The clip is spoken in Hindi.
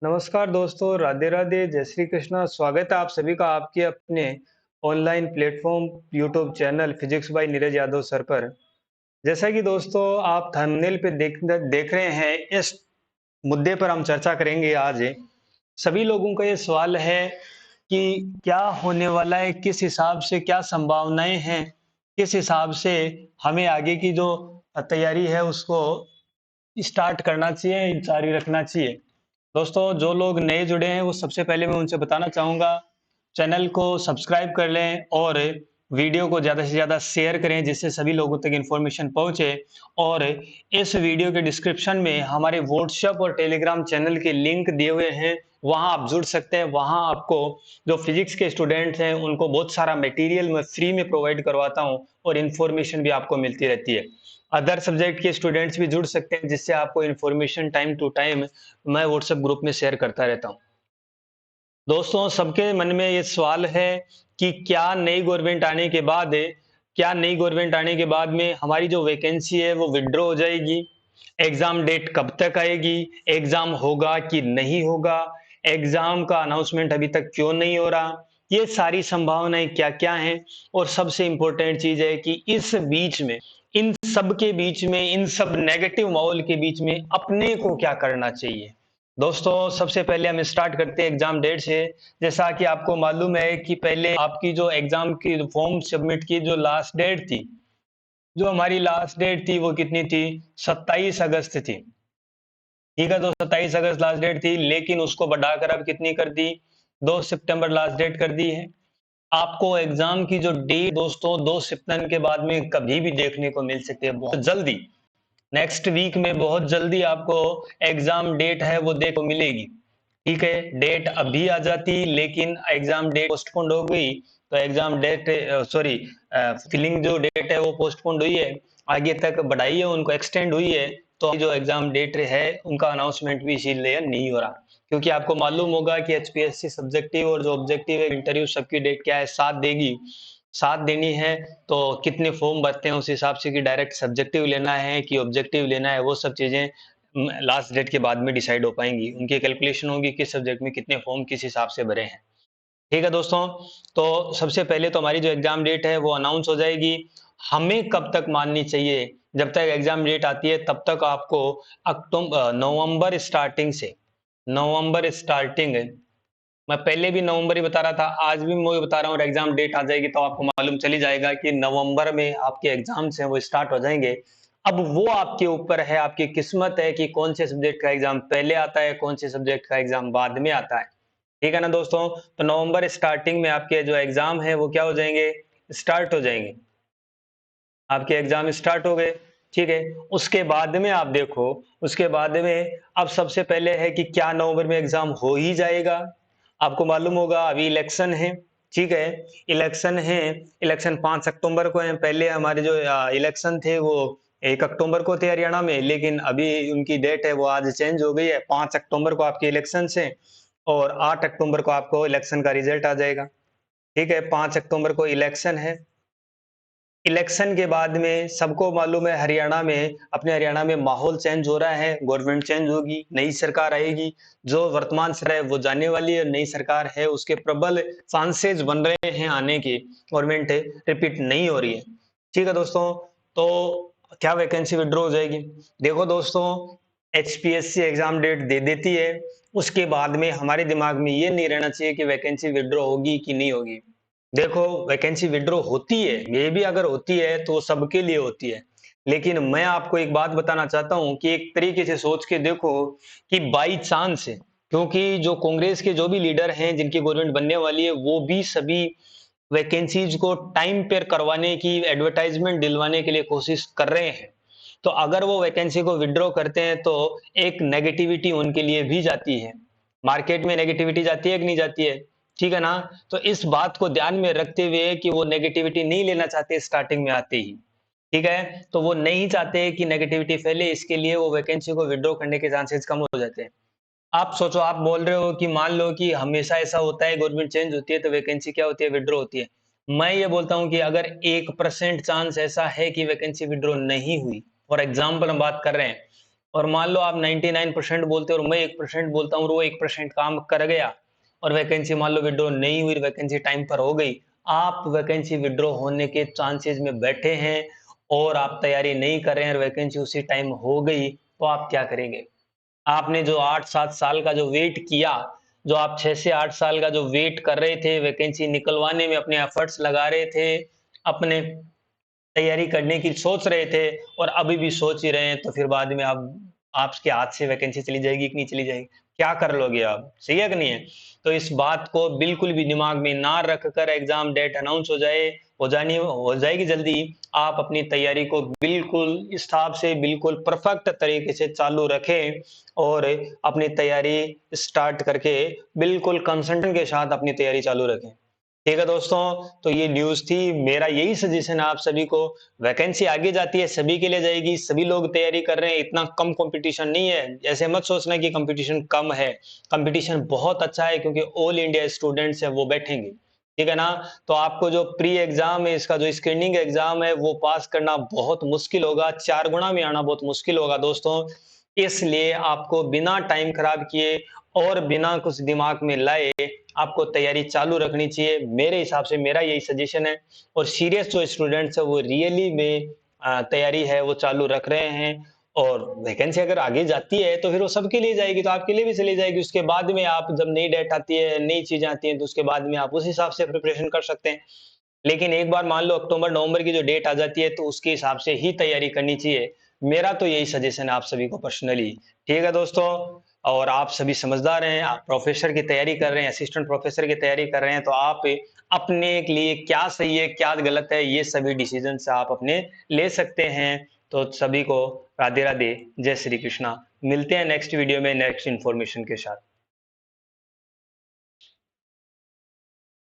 नमस्कार दोस्तों, राधे राधे, जय श्री कृष्णा। स्वागत है आप सभी का आपके अपने online platform YouTube channel physics bye Neeraj Yadav sir पर। जैसा कि दोस्तों आप थंबनेल पे देख रहे हैं, इस मुद्दे पर हम चर्चा करेंगे आज। सभी लोगों का ये सवाल है कि क्या होने वाला है, किस हिसाब से क्या संभावनाएं हैं, किस हिसाब से हमें आगे की जो तैयारी है उसको स्टार्ट करना चाहिए, जारी रखना चाहिए। दोस्तों जो लोग नए जुड़े हैं वो सबसे पहले मैं उनसे बताना चाहूँगा, चैनल को सब्सक्राइब कर लें और वीडियो को ज़्यादा से ज़्यादा शेयर करें जिससे सभी लोगों तक इन्फॉर्मेशन पहुँचे। और इस वीडियो के डिस्क्रिप्शन में हमारे व्हाट्सएप और टेलीग्राम चैनल के लिंक दिए हुए हैं, वहाँ आप जुड़ सकते हैं। वहाँ आपको जो फिजिक्स के स्टूडेंट्स हैं उनको बहुत सारा मटेरियल मैं फ्री में प्रोवाइड करवाता हूँ और इन्फॉर्मेशन भी आपको मिलती रहती है। अदर सब्जेक्ट के स्टूडेंट्स भी जुड़ सकते हैं जिससे आपको इन्फॉर्मेशन टाइम टू टाइम मैं व्हाट्सएप ग्रुप में शेयर करता रहता हूँ। दोस्तों सबके मन में ये सवाल है कि क्या नई गवर्नमेंट आने के बाद में हमारी जो वैकेंसी है वो विड्रॉ हो जाएगी? एग्जाम डेट कब तक आएगी? एग्जाम होगा कि नहीं होगा? एग्जाम का अनाउंसमेंट अभी तक क्यों नहीं हो रहा? ये सारी संभावनाएं क्या-क्या हैं? और सबसे इंपॉर्टेंट चीज है कि इस बीच में, इन सब के बीच में, इन सब नेगेटिव माहौल के बीच में अपने को क्या करना चाहिए? दोस्तों सबसे पहले हम स्टार्ट करते हैं एग्जाम डेट से। जैसा कि आपको मालूम है कि पहले आपकी जो एग्जाम की फॉर्म सबमिट की जो लास्ट डेट थी, जो हमारी लास्ट डेट थी वो कितनी थी? 27 अगस्त थी। ठीक है, तो 27 अगस्त लास्ट डेट थी, लेकिन उसको बढ़ाकर अब कितनी कर दी? 2 सितंबर लास्ट डेट कर दी है। आपको एग्जाम की जो डेट दोस्तों 2 सितंबर के बाद में कभी भी देखने को मिल सकती है, बहुत जल्दी। नेक्स्ट वीक में बहुत जल्दी आपको एग्जाम डेट है वो देखो मिलेगी। ठीक है, डेट अभी आ जाती लेकिन एग्जाम डेट पोस्टपोन्ड हो गई, तो एग्जाम डेट सॉरी फिलिंग जो डेट है वो पोस्टपोन्ड हुई है, आगे तक बढ़ाई है, उनको एक्सटेंड हुई है। तो जो एग्जाम डेट है उनका अनाउंसमेंट भी इसीलिए नहीं हो रहा, क्योंकि आपको मालूम होगा कि एचपीएससी सब्जेक्टिव और जो ऑब्जेक्टिव है इंटरव्यू सबकी डेट क्या है? 7 देगी। 7 देनी है, तो कितने फॉर्म भरते हैं उस हिसाब से कि डायरेक्ट सब्जेक्टिव लेना है कि ऑब्जेक्टिव लेना है, वो सब चीजें लास्ट डेट के बाद में डिसाइड हो पाएंगी। उनकी कैलकुलेशन होगी किस सब्जेक्ट में कितने फॉर्म किस हिसाब से भरे हैं। ठीक है दोस्तों, तो सबसे पहले तो हमारी जो एग्जाम डेट है वो अनाउंस हो जाएगी। हमें कब तक माननी चाहिए? जब तक एग्जाम डेट आती है तब तक आपको अक्टूबर नवंबर स्टार्टिंग, मैं पहले भी नवंबर ही बता रहा था, आज भी मैं वही बता रहा हूँ। और एग्जाम डेट आ जाएगी तो आपको मालूम चली जाएगा कि नवंबर में आपके एग्जाम्स हैं वो स्टार्ट हो जाएंगे। अब वो आपके ऊपर है, आपकी किस्मत है कि कौन से सब्जेक्ट का एग्जाम पहले आता है, कौन से सब्जेक्ट का एग्जाम बाद में आता है। ठीक है ना दोस्तों? तो नवंबर स्टार्टिंग में आपके जो एग्जाम है वो क्या हो जाएंगे? स्टार्ट हो जाएंगे। आपके एग्जाम स्टार्ट हो गए। ठीक है, उसके बाद में आप देखो, उसके बाद में अब सबसे पहले है कि क्या नवंबर में एग्जाम हो ही जाएगा? आपको मालूम होगा अभी इलेक्शन है। ठीक है, इलेक्शन है, इलेक्शन 5 अक्टूबर को है। पहले हमारे जो इलेक्शन थे वो 1 अक्टूबर को थे हरियाणा में, लेकिन अभी उनकी डेट है वो आज चेंज हो गई है। 5 अक्टूबर को आपके इलेक्शन है और 8 अक्टूबर को आपको इलेक्शन का रिजल्ट आ जाएगा। ठीक है, 5 अक्टूबर को इलेक्शन है। इलेक्शन के बाद में सबको मालूम है हरियाणा में माहौल चेंज हो रहा है, गवर्नमेंट चेंज होगी, नई सरकार आएगी। जो वर्तमान सरकार है वो जाने वाली है, नई सरकार है उसके प्रबल चांसेस बन रहे हैं आने के, गवर्नमेंट रिपीट नहीं हो रही है। ठीक है दोस्तों, तो क्या वैकेंसी विड्रॉ हो जाएगी? देखो दोस्तों, एचपीएससी एग्जाम डेट दे देती है, उसके बाद में हमारे दिमाग में ये नहीं रहना चाहिए कि वैकेंसी विड्रॉ होगी कि नहीं होगी। देखो, वैकेंसी विड्रॉ होती है, मे भी अगर होती है तो सबके लिए होती है। लेकिन मैं आपको एक बात बताना चाहता हूं कि एक तरीके से सोच के देखो कि बाई चांस है, क्योंकि जो कांग्रेस के जो भी लीडर हैं जिनकी गवर्नमेंट बनने वाली है वो भी सभी वैकेंसीज को टाइम पर करवाने की, एडवर्टाइजमेंट दिलवाने के लिए कोशिश कर रहे हैं। तो अगर वो वैकेंसी को विड्रॉ करते हैं तो एक नेगेटिविटी उनके लिए भी जाती है। मार्केट में नेगेटिविटी जाती है कि नहीं जाती है? ठीक है ना? तो इस बात को ध्यान में रखते हुए कि वो नेगेटिविटी नहीं लेना चाहते स्टार्टिंग में आते ही। ठीक है, तो वो नहीं चाहते कि नेगेटिविटी फैले, इसके लिए वो वैकेंसी को विड्रॉ करने के चांसेस कम हो जाते हैं। आप सोचो, आप बोल रहे हो कि मान लो कि हमेशा ऐसा होता है, गवर्नमेंट चेंज होती है तो वैकेंसी क्या होती है? विड्रॉ होती है। मैं ये बोलता हूं कि अगर 1% चांस ऐसा है कि वैकेंसी विड्रॉ नहीं हुई, फॉर एग्जाम्पल हम बात कर रहे हैं, और मान लो आप 99% बोलते हो और मैं 1% बोलता हूँ और वो 1% काम कर गया और वैकेंसी मान लो विड्रॉ नहीं हुई, वैकेंसी टाइम पर हो गई, आप वैकेंसी विड्रॉ होने के चांसेस में बैठे हैं और आप तैयारी नहीं कर रहे हैं और वैकेंसी उसी टाइम हो गई, तो आप क्या करेंगे? आपने जो 8-7 साल का जो वेट किया, जो आप 6 से 8 साल का जो वेट कर रहे थे, वैकेंसी निकलवाने में अपने एफर्ट्स लगा रहे थे, अपने तैयारी करने की सोच रहे थे और अभी भी सोच ही रहे हैं, तो फिर बाद में आप आपके हाथ से वैकेंसी चली जाएगी कि नहीं चली जाएगी? क्या कर लोगे आप? सही है कि नहीं है? तो इस बात को बिल्कुल भी दिमाग में ना रख कर एग्ज़ाम डेट अनाउंस हो जाएगी जल्दी, आप अपनी तैयारी को बिल्कुल इस हिसाब से बिल्कुल परफेक्ट तरीके से चालू रखें और अपनी तैयारी स्टार्ट करके बिल्कुल कंसंट्रेशन के साथ अपनी तैयारी चालू रखें। ठीक है दोस्तों, तो ये न्यूज़ थी। मेरा यही सजेशन है आप सभी को, वैकेंसी आगे जाती है, सभी के लिए जाएगी, सभी लोग तैयारी कर रहे हैं, इतना कम कॉम्पिटिशन नहीं है। ऐसे मत सोचना कि कॉम्पिटिशन कम है, कॉम्पिटिशन बहुत अच्छा है क्योंकि ऑल इंडिया स्टूडेंट्स हैं वो बैठेंगे, ठीक है ना? तो आपको जो प्री एग्ज़ाम है, इसका जो स्क्रीनिंग एग्ज़ाम है, वो पास करना बहुत मुश्किल होगा, 4 गुना में आना बहुत मुश्किल होगा दोस्तों। इसलिए आपको बिना टाइम खराब किए और बिना कुछ दिमाग में लाए आपको तैयारी चालू रखनी चाहिए। मेरे हिसाब से मेरा यही सजेशन है और सीरियस जो स्टूडेंट्स हैं वो रियली में तैयारी है वो चालू रख रहे हैं और वैकेंसी अगर आगे जाती है तो फिर वो सबके लिए जाएगी, तो आपके लिए भी चली जाएगी। उसके बाद में आप जब नई डेट आती है, नई चीज़ें आती हैं, तो उसके बाद में आप उस हिसाब से प्रिपरेशन कर सकते हैं। लेकिन एक बार मान लो अक्टूबर-नवंबर की जो डेट आ जाती है, तो उसके हिसाब से ही तैयारी करनी चाहिए। मेरा तो यही सजेशन है आप सभी को पर्सनली। ठीक है दोस्तों? और आप सभी समझदार हैं, आप प्रोफ़ेसर की तैयारी कर रहे हैं, असिस्टेंट प्रोफ़ेसर की तैयारी कर रहे हैं, तो आप अपने लिए क्या सही है, क्या गलत है, ये सभी डिसीज़न्स आप अपने ले सकते हैं। तो सभी को राधे-राधे, जय श्री कृष्णा। मिलते हैं नेक्स्ट वीडियो में नेक्स्ट इन्फॉर्मेशन के साथ।